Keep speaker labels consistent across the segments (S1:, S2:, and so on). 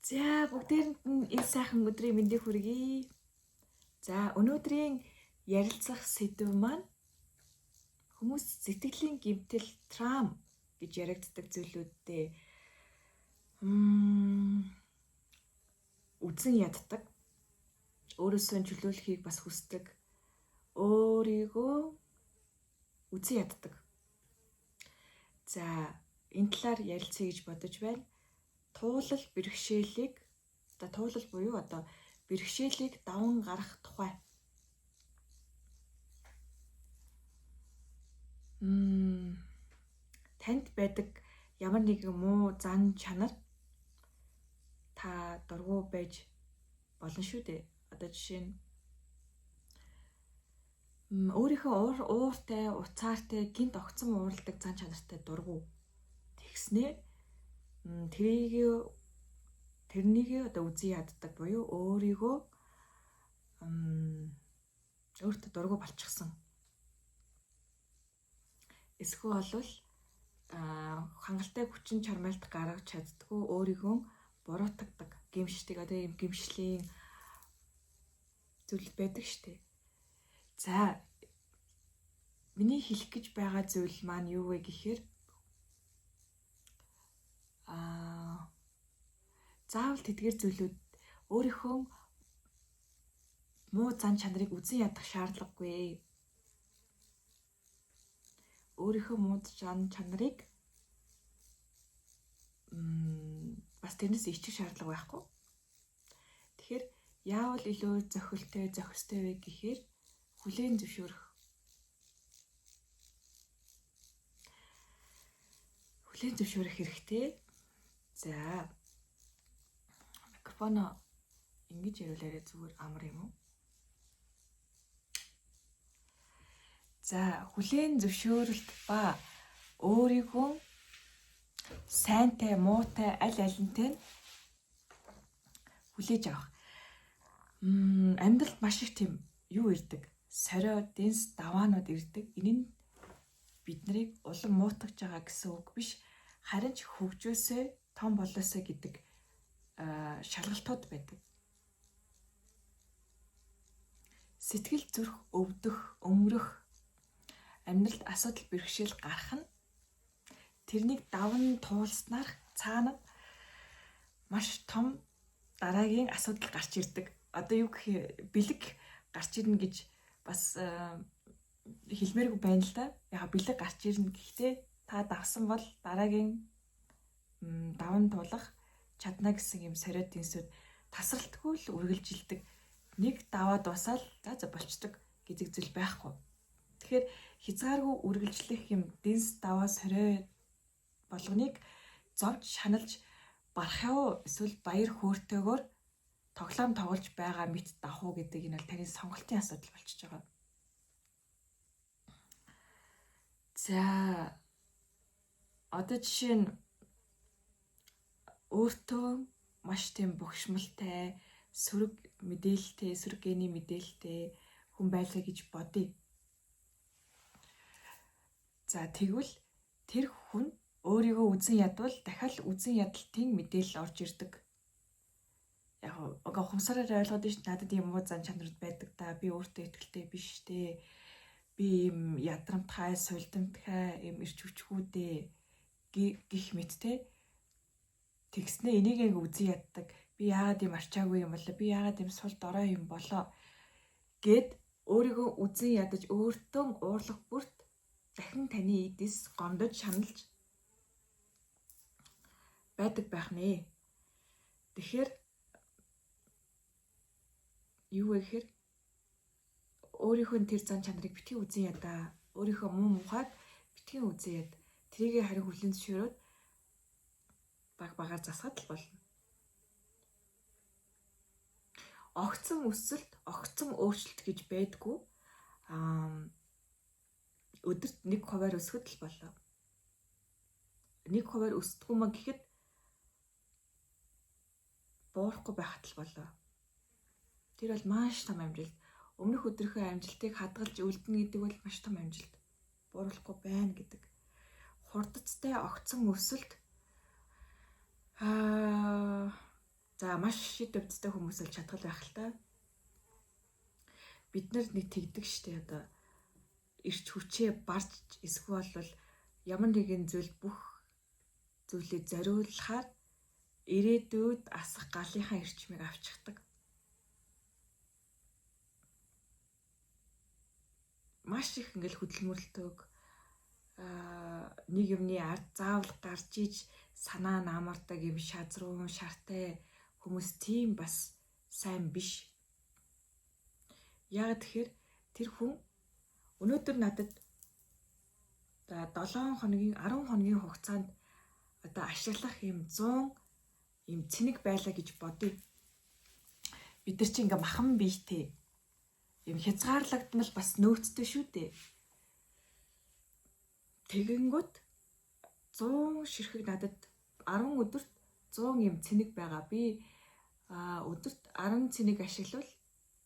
S1: За бүгдээрэнд нь энэ сайхан өдрийн мэндийг хүргэе. За өнөөдрийн ярилцах сэдэв маань хүмүүс сэтгэлийн гэмтэл травм гэж яригддаг зүйлүүдтэй үзэн яддаг. Өөрөөсөө чөлөөлөхийг бас хүсдэг. Өөрийгөө үзэн яддаг. За энэ талаар ярилцъя гэж бодож байна. Туулал бэрхшээлийг туулал буюу бэрхшээлийг даван гарах тухай. Танд байдаг ямар нэгэн муу зан чанар та дургу байж болно шүү дээ. Одоо жишээ нь өөрийнхөө ууртай, уцаартай, гинт огцом уурладаг зан чанартай дургу тэгснээ тэрнийг үзэн яддаг буюу өөртөө дургу болчихсон. Эсвэл болвол хангалттай хүчин чармайлт гаргаж чаддгүй өөрийгөө буруутгдаг, гэмшдэг. Одоо ийм гэмшлийн зүйл байдаг штэ. За миний хэлэх гэж байгаа зүйл маань юу вэ гэхээр заавал тэдгээр зүйлүүд өөрийнхөө муу зан чанарыг үзэн ядах шаардлагагүй. Өөрийнхөө муу зан чанарыг бас тэрнээс ичих шаардлага байхгүй. Тэгэхээр яавал илүү зохистой вэ гэхээр хүлээн зөвшөөрөх. Хүлээн зөвшөөрөх хэрэгтэй. За микрофоно ингэж яриулаарай зүгээр амар юм уу? За хүлээн зөвшөөрөлт ба өөрийгөө сайнтай, муутай аль алинтай хүлээж авах. Амьдралд маш их тийм юу ирдэг. Сорио, дэнс, даваанууд ирдэг. Энэ нь биднийг улам муутгаж байгаа гэсэн үг биш. Харин ч хөгжөөсөө том болоосоо гэдэг шалгалтууд байдаг. Сэтгэл зүрх өвдөх, өмөрөх, амьдралд асуудал бэрхшээл гарах нь тэрнийг даван туулснаар цаана маш том дараагийн асуудал гарч ирдэг. Одоо юу гэх бэлэг гарч ирнэ гэж бас хэлмээргүй байна л да. Яг бэлэг гарч ирнэ гэхдээ та давсан бол дараагийн даван туулах чадна гэсэн юм сориод тэнсүүд тасралтгүй л үргэлжилдэг. Нэг даваа дуусаад за болчдөг гэдэг зүйл байхгүй. Тэгэхээр хязгааргүй үргэлжлэх юм дэнс даваа сорио болгоныг зовж шаналж барах юу эсвэл баяр хөөртэйгээр тоглоом тоглож байгаа мэт давах уу гэдэг энэ бол таны сонголтын асуудал болчихж байгаа. За одоо жишээ нь өөртөө маш тийм бухимдалтай, сөрөг мэдээлэлтэй, сөрөг гений мэдээлэлтэй хүн байлаа гэж бодъё. За тэгвэл тэр хүн өөрийгөө үзэн ядвал дахиад үзэн ядалтын мэдээлэл орж ирдэг. Яг ухамсараар ойлгоод ш надад юм уу зан чанарууд байдаг та. Би өөртөө итгэлтэй биш дээ. Би юм ядрамтгай, сулдамтгай, юм ирч хүчгүүдээ гих мэттэй. Тэгснэ энийг үзэн яддаг. Би яагаад юм арчаагүй юм болоо? Би яагаад юм сул дорой юм болоо? Гэд өөрийгөө үзэн ядаж өөртөө уурлах бүрт дахин таны эдис гомдож шаналж байдаг байх нэ. Тэгэхээр юу вэ гэхээр өөрийнхөө тэр зан чанарыг битгий үзэн ядаа. Өөрийнхөө муу мухайг битгий үзэн яд. Тэрийг харин хүлээн зөвшөөрөөд багаар засгаад л болно. Огцом өсөлт, огцом өөрчлөлт гэж байдгүй. Өдөрт 1% өсгөд л болоо. 1% өсдгөө мө гэхэд буурахгүй байхад л болоо. Тэр бол маш том амжилт. Өмнөх өдрийнхөө амжилтыг хадгалж үлдэнэ гэдэг бол маш том амжилт. Бууруулахгүй байна гэдэг. Хурдцтай огцом өсөлт За маш шид өвдөлттэй хүмүүс л чадгал байх л та. Бид нар нэг тэгдэг штэ одоо эрч хүчээ барж эсвэл бол ямар нэгэн зүйл бүх зүйлээ зориулахаар ирээдүйд асах галынхаа эрчмийг авчихдаг. Маш их ингээл хөдөлмөрлөдөг. Нэг юмны ард заавал гарч иж санаа намардаг юм шазруу шартай хүмүүс тийм бас сайн биш. Яг тэгэхээр тэр хүн өнөөдөр надад 7 хоногийн 10 хоногийн хугацаанд одоо ашиглах юм 100 юм цэник байлаа гэж бодъё. Бид нар чи ингээ махан биетэй юм хязгаарлагдмал бас нөөцтэй шүү дээ. Тэгэнгүүт 100 ширхэг надад 10 өдөрт 100 юм цэник байгаа. Би өдөрт 10 цэник ашиглавал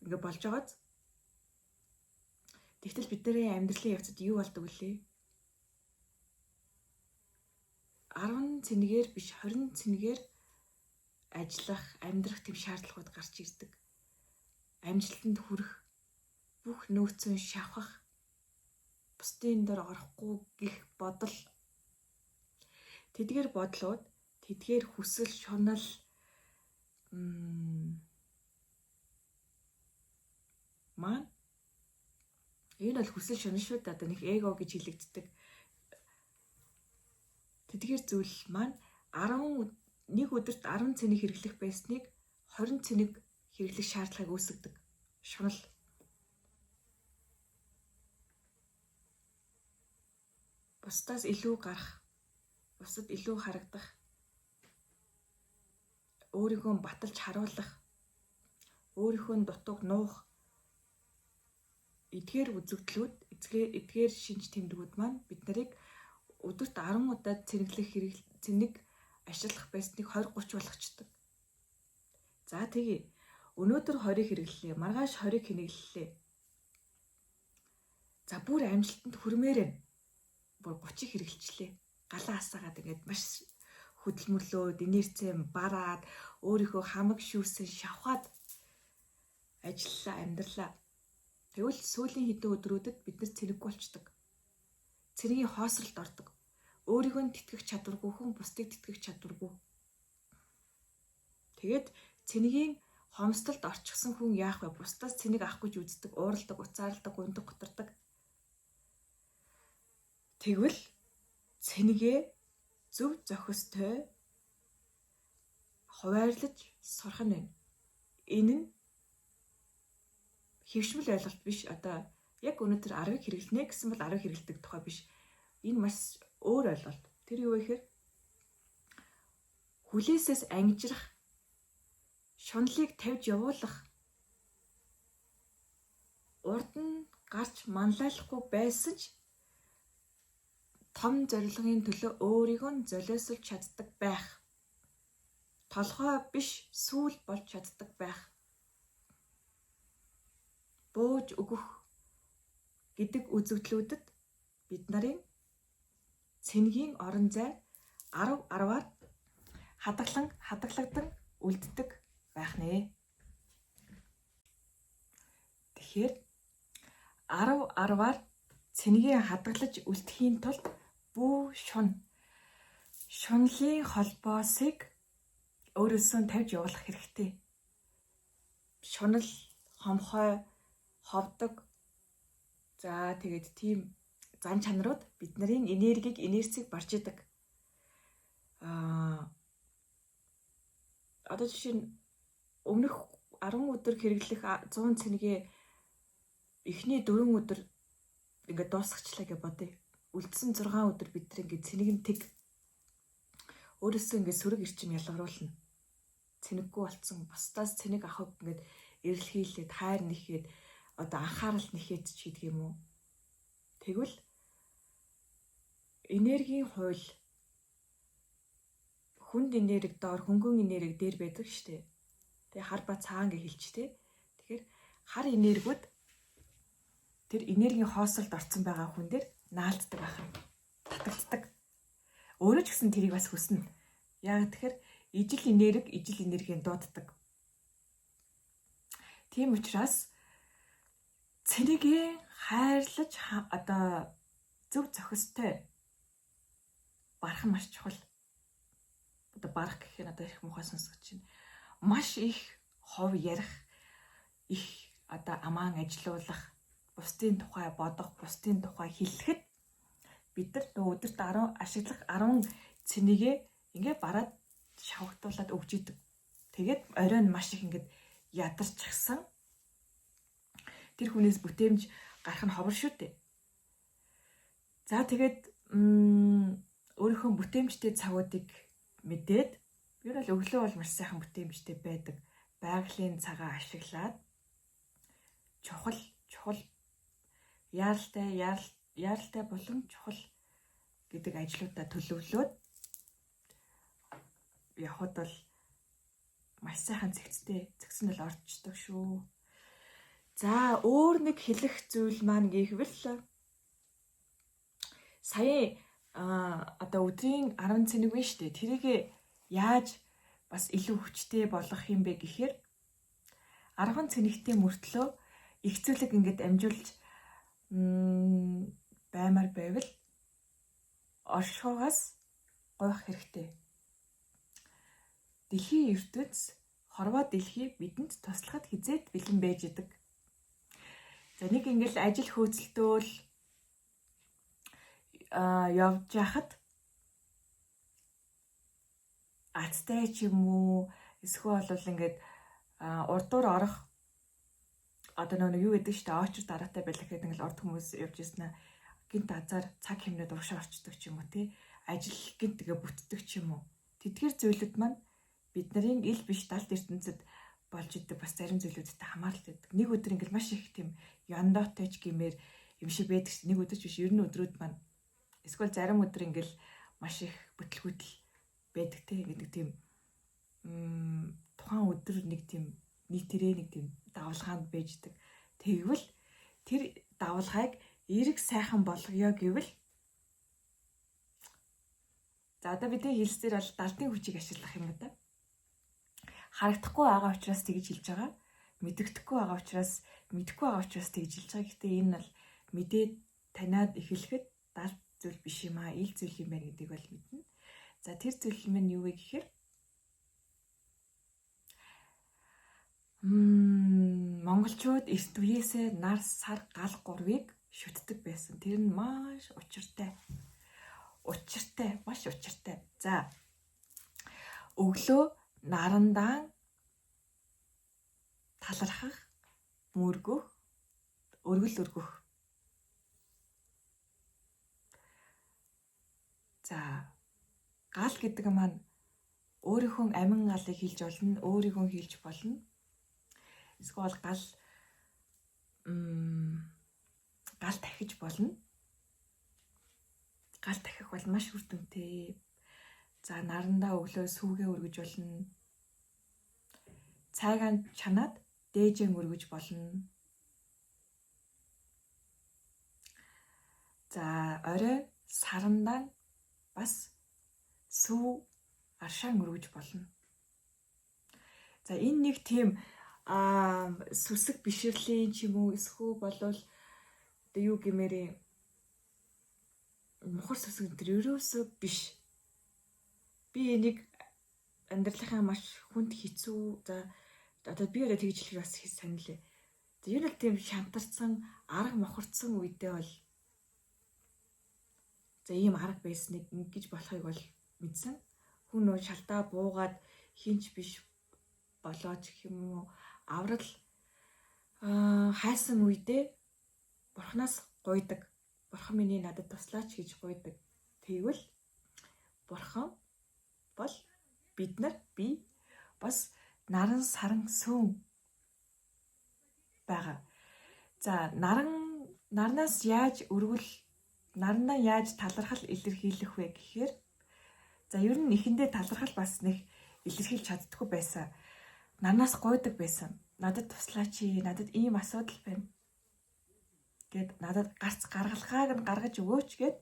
S1: ингээ болж байгааз. Тэгтэл бидний амьдралын явцад юу болдог вүлээ? 10 цэнигээр биш 20 цэнигээр ажиллах, амьдрах тэм шаардлагууд гарч ирдэг. Амжилтанд хүрэх, бүх нөөцөө шавхах, бусдын дор орохгүй гэх бодол. Тэдгээр бодлууд, тэдгээр хүсэл, шунал маань энэ бол хүсэл шунал шүү дээ. Одоо нэг эго гэж хэлэгддэг. Тэдгээр зүйл маань нэг өдөрт 10 цэник хэрэглэх байсныг 20 цэник хэрэглэх шаардлагыг үүсгэдэг. Шунал. Бусдаас илүү гарах, бусдад илүү харагдах, өөрийгөө баталж харуулах, өөрийнхөө дутууг нуух, эдгээр үзэгдлүүд, эдгээр шинж тэмдгүүд маань бид нарыг өдөрт 10 удаа цэник ашиглах байсныг 20-30 болгочдөг. За тэгээ өнөөдөр 20 хэрэглэлээ, маргааш 20 хэрэглэлээ. За бүр амжилтанд хүрмээрэн бүр 30 хэрэглэчлээ. Галаа асаагаад ингээд маш хөдөлмөрлөөд, инерцээ бараад, өөрийнхөө хамаг шүүсэн шавхаад ажиллаа, амьдралаа. Тэгвэл сүүлийн хэдэн өдрүүдэд бид нар цэнэггүй болчдөг. Цэнигийн хоосролд ордог. Өөрийгөө тэтгэх чадваргүй хүн бусдыг тэтгэх чадваргүй. Тэгээд цэнигийн хомсдолд орчихсон хүн яах вэ? Бусдаас цэник авах гэж үздэг, ууралдаг, уцаарладаг, гундаг, гутардаг. Тэгвэл цэнигээ зөв зохистой хуваарлаж сурах нь байна. Энэ нь хэвшмэл ойлголт биш. Одоо яг өнөөдөр 10-ыг хэрэглэнэ гэсэн бол 10 хэрэглэдэг тухай биш. Энэ маш өөр ойлголт. Тэр юу вэ гэхээр хүлээсээс ангижрах, шунлыг тавьж явуулах, урд нь гарч манлайлахгүй байсан ч том зорилгын төлөө өөрийгөө золиослж чаддаг байх. Толгой биш сүүл болж чаддаг байх. Бууж өгөх гэдэг үзэгдлүүдэд бид нарын цэнигийн орон зай 10-10-аар хадгалагдсан үлддэг байх нэ. Тэгэхээр 10-10-аар цэнигээ хадгалж үлдэхийн тулд бүү шунлын холбоосыг өөрөөсөө тавьж явуулах хэрэгтэй. Шунал, хомхой, ховдог. За тэгээд тийм зан чанарууд бид нарын инерцийг барж идэг. Одоо жишээ нь өмнөх 10 өдөр хэрэглэх 100 цэнигээ эхний 4 өдөр ингээд дуусгачлаа гэж бодъё. Үлдсэн 6 өдөр бид нар ингээд цэнийг нь тэг өөрөөсөө ингээд сөрөг эрчим ялгаруулна. Цэнэггүй болцсон бусдаас цэник авах ингээд эрэлхийлээд хайр нэхэд одоо анхаарал нэхэд ч гэдэг юм уу. Тэгвэл энергийн хууль хүнд энерги доор хөнгөн энерги дээр байдаг штэ. Тэгээ хар ба цаан гэж хэлчихтэй. Тэгэхээр хар энергиуд тэр энергийн хоосолд орцсон байгаа хүн дээр наалддаг байх юм. Татагддаг. Өөрөө ч гэсэн тэрийг бас хүснэ. Яг тэгэхээр ижил энергийн дууддаг. Тийм учраас цэнийг хайрлаж одоо зөв зохистой барах нь маш чухал. Одоо барах гэх нь одоо их муухай сонсогч чинь маш их хов ярих, их одоо амаан ажилуулах, бусдын тухай бодох, бусдын тухай хэлэхэд бид нар өдөрт 10 ашиглах 10 цэнигээ ингээ бараад шавхтуулаад өгч идэг. Тэгээд оройн маш их ингээд ядарчихсан тэр хүнээс бүтээмж гарах нь ховор шүү дээ. За тэгээд өөрийнхөө бүтээмжтэй цагуудыг мэдээд ер нь өглөө бол маш сайхан бүтээмжтэй байдаг. Байгалийн цагаа ашиглаад чухал яаралтай болон чухал гэдэг ажлуудаа төлөвлөөд явхад бол маш сайхан зэгцэн бол орчдөг шүү. За өөр нэг хэлэх зүйл маань гэвэл сая одоо өдрийн 10 цэник байна шүү дээ. Тэрийг яаж бас илүү хүчтэй болгох юм бэ гэхээр 10 цэнэгтэй мөртлөө их зүйлэг ингээд амжуулж баймаар байвал оршихоогоос гойх хэрэгтэй. Дэлхийн ертөнц хорвоо дэлхий бидэнд туслахад хизээд бэлэн байж идэг. За нэг ингээл ажил хөөцөлтөөл явж яхад аттай ч юм уу эсвэл бол ингээд урдуур орох одоо нэг юу гэдэг чинь очер дараатай байлах гэдэг ингээл орд хүмүүс явж ирсэн аа гинт азар цаг хэмнээд урагшаа орчдөг ч юм уу тий ажил гинт тэгээ бүтдэг ч юм уу тэдгээр зүйлүүд маань бидний ил биш далд ертөнцид болж идэг бас зарим зүйлүүдтэй хамааралтай байдаг. Нэг өдөр ингээл маш их тийм яндоотой ч гэмээр юм шиг байдаг. Нэг өдөр ч биш ер нь өдрүүд маань эсвэл зарим өдөр ингээл маш их бүтлгүүтэл байдаг те гэдэг тийм тухайн өдөр нэг тийм нэг тэрэ нэг тийм давалгаанд байждаг. Тэгвэл тэр давалгааг эрэг сайхан болгоё гэвэл за одоо бидний хэлсээр бол далдын хүчийг ашиглах юм да. Харагдахгүй байгаа учраас тэгж хэлж байгаа. Мэдэгдэхгүй байгаа учраас мэдэхгүй байгаа учраас тэгж хэлж байгаа. Гэхдээ энэ бол мэдээд таниад эхлэхэд далд зүйл биш юм аа, ил зүйл юм байна гэдгийг бол мэднэ. За тэр зүйл нь юу вэ гэхээр монголчууд эрт үеэсээ нар сар гал гурвыг шүтдэг байсан. Тэр нь маш учиртай. Маш учиртай. За өглөө нарандаа талархах, мөргөх, өргөл өргөх. За гал гэдэг маань өөрийнхөө амин галыг хилж болно, өөрийгөө хилж болно. Эсвэл гал дахиж болно. Гал дахих бол маш үр дүнтэй. За нарандаа өглөө сүүгээ өргөж болно. Цайгаан чанаад дээжэн өргөж болно. За орой сарандаа бас сүү аршаан өргөж болно. За энэ нэг тийм сүсэг биширлийн ч юм уу эсвэл болвол одоо юу гэмээрээ мухар сүсэг энэ ерөөсөө биш. Би энийг амьдралынхаа маш хүнд хэцүү за одоо би өөрөө тэгж хэлэх бас их сонирхлээ. Тэр нь тийм шантарсан, арга мохорцсон үедээ бол за ийм арга байсныг ингэж болохыг бол мэдсэн. Хүн нөө шалтаа буугаад хинч биш болооч гэх юм уу аврал хайсан үедээ бурхнаас гуйдаг. Бурхан миний надад туслаач гэж гуйдаг. Тэгвэл бурхан бол би бас наран саран сүүн байгаа. За нарнаас яаж нарандаа яаж талархал илэрхийлэх вэ гэхээр за ер нь эхэндээ талархал бас нэг илэрхийлж чаддаггүй байсан. Нарнаас гуйдаг байсан. Надад туслаач, надад ийм асуудал байна гэд надад гарц гаргалгааг нь гаргаж өгөөч гэд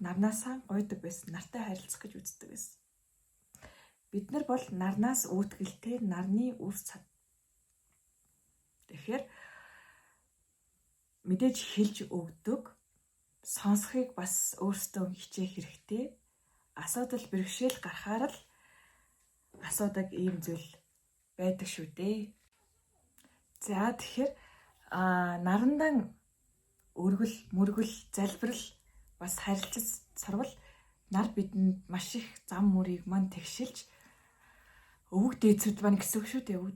S1: нарнаасаа гуйдаг байсан. Нартай харилцах гэж үздэг байсан. Бид нар бол нарнаас үүдгэлтэй нарны үр цад. Тэгэхээр мэдээж хэлж өгдөг, сонсхийг бас өөрсдөө хичээх хэрэгтэй. Асуудал бэрхшээл гарахаар л асуудаг ийм зүйл байдаг шүү дээ. За тэгэхээр нарандан өргөл, мөргөл, залбирал бас харилцаж сурвал нар бидэнд маш их зам мөрийг мань тэгшилж өвөг дээдсүүд маань гэсэн үг шүү дээ. Өвөг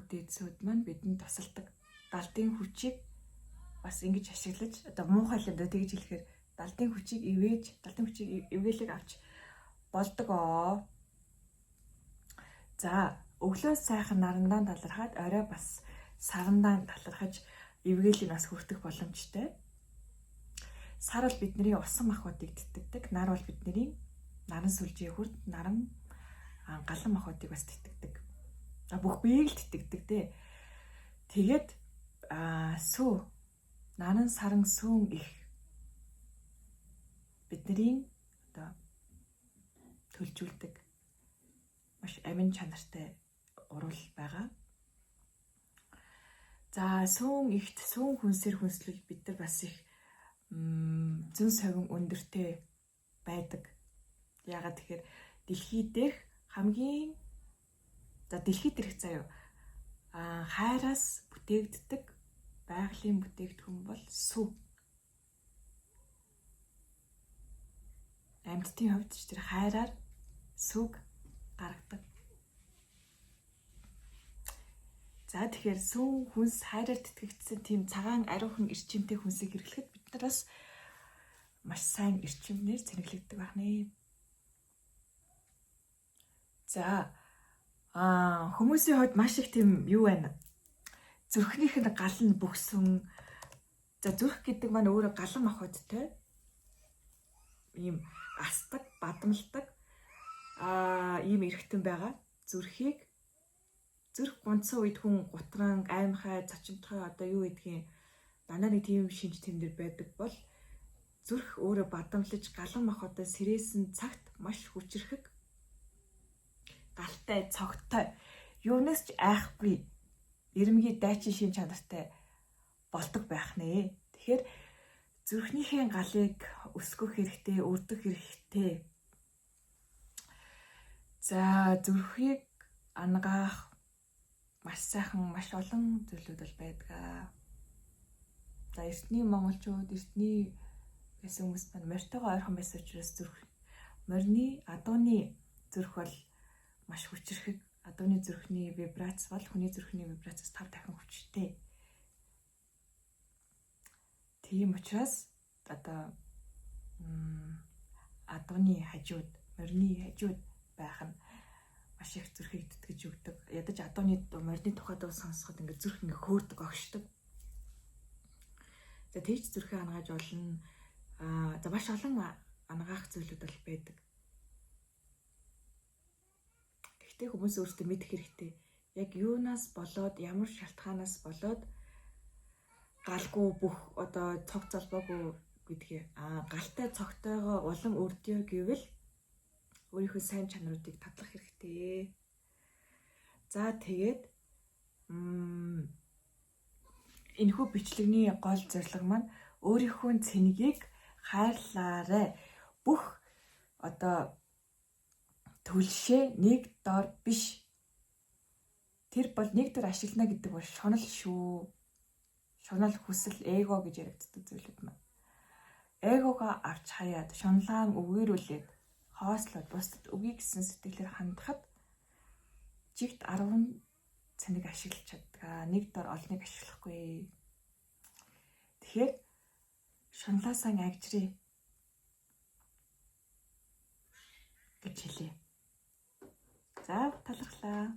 S1: дээдсүүд маань бидэнд тусалдаг. Далдын хүчийг бас ингэж ашиглаж, одоо муухай л одоо тэгж хэлэхээр далдын хүчийг эвгээлэг авч болдог. За, өглөө сайхан нарандаан талархаад орой бас сарандаан талархаж эвгээлийг бас хүртэх боломжтой. Сар бол бидний усан махбодыг тэтгдэг, нар бол бидний наран сүлжээ хүрд наран галан махбодыг бас тэтгдэг. Бүх биеийг л тэтгдэг дээ. Тэгээд сүү наран саран сүүн их бидний одоо төлжүүлдэг маш амин чанартай урвал байгаа. За сүүн ихт сүүн хүнсээр хүнслэл бид нар бас их зүүн совин өндөртэй байдаг. Яагаад тэгэхээр дэлхий дээрх хамгийн дэлхий дээрх заяа хайраас бүтээгддэг байгалийн бүтээгдэхүүн бол сүү. Амьтдын хувьд ч тэр хайраар сүг гаргадаг. За тэгэхээр сүүн хүнс хайраар тэтгэгдсэн тийм цагаан ариухан эрчимтэй хүнсийг хэрэглэхэд бид нар бас маш сайн эрчимнэр цэнэглэгддэг байна. За хүмүүсийн хувьд маш их тийм юу байна. Зүрхнийх нь гал нь бөхсөн. За зүрх гэдэг маань өөрөө галан махбодтой. Ийм астдаг, бадамлдаг ийм эргэтэн байгаа. Зүрх гонцсон үед хүн гутран, аймхай, цочинтгой одоо юу гэдгийг дандаа нэг тийм шинж тэмдэг байдаг бол зүрх өөрөө бадамлаж галан махбодоо сэрээсэн цагт маш хүчрэхэг, галтай, цогтой, юунаас ч айхгүй эрэмгийн дайчин шин чанартай болдог байх нэ. Тэгэхээр зүрхнийхээ галыг өсгөх хэрэгтэй, өрдөх хэрэгтэй. За зүрхийг ангаах маш сайхан, маш олон зүйлүүд бол байдаг. За эртний монголчууд, эртний байсан хүмүүс маань морьтойгоо ойрхон байсан учраас морины адууны зүрх бол маш хүчрэхэг. Адууны зүрхний вибрац бол хүний зүрхний вибрацаас 5 дахин хүчтэй. Тийм учраас одоо адууны хажууд, морины хажууд байх нь маш их зүрхийг тэтгэж өгдөг. Ядаж адууны морины тухайд сонсоход ингээд зүрх ингээд хөөрдөг, огшдог. За тэгж зүрхээ ангааж болно. За маш олон ангаах зүйлүүд бол байдаг. Гэхдээ хүмүүс өөрсдөө мэдэх хэрэгтэй. Яг юунаас болоод, ямар шалтгаанаас болоод галгүй бүх одоо цог залбаагүй гэдгийг галтай цогтойгоо улам өрдөө гэвэл өөрийнхөө сайн чанаруудыг татлах хэрэгтэй. За тэгээд энэхүү бичлэгний гол зорилго маань өөрийнхөө цэнигийг хайрлаарай. Бүх одоо төлшөө нэг дор биш. Тэр бол нэг дор ашиглана гэдэг бол шунал шүү. Шунал, хүсэл, эго гэж яригддаг зүйлүүд маань. Эгогоо авч хаяад шунлаан өгөөрүүлээд хоослоод бусдад өгье гэсэн сэтгэлээр хандахад жигт 10 цэнийг ашиглаж чаддаг. Нэг дор олныг ашиглахгүй. Тэгэхээр шунлаасаа агжрээ гэж хэлье. За талархлаа.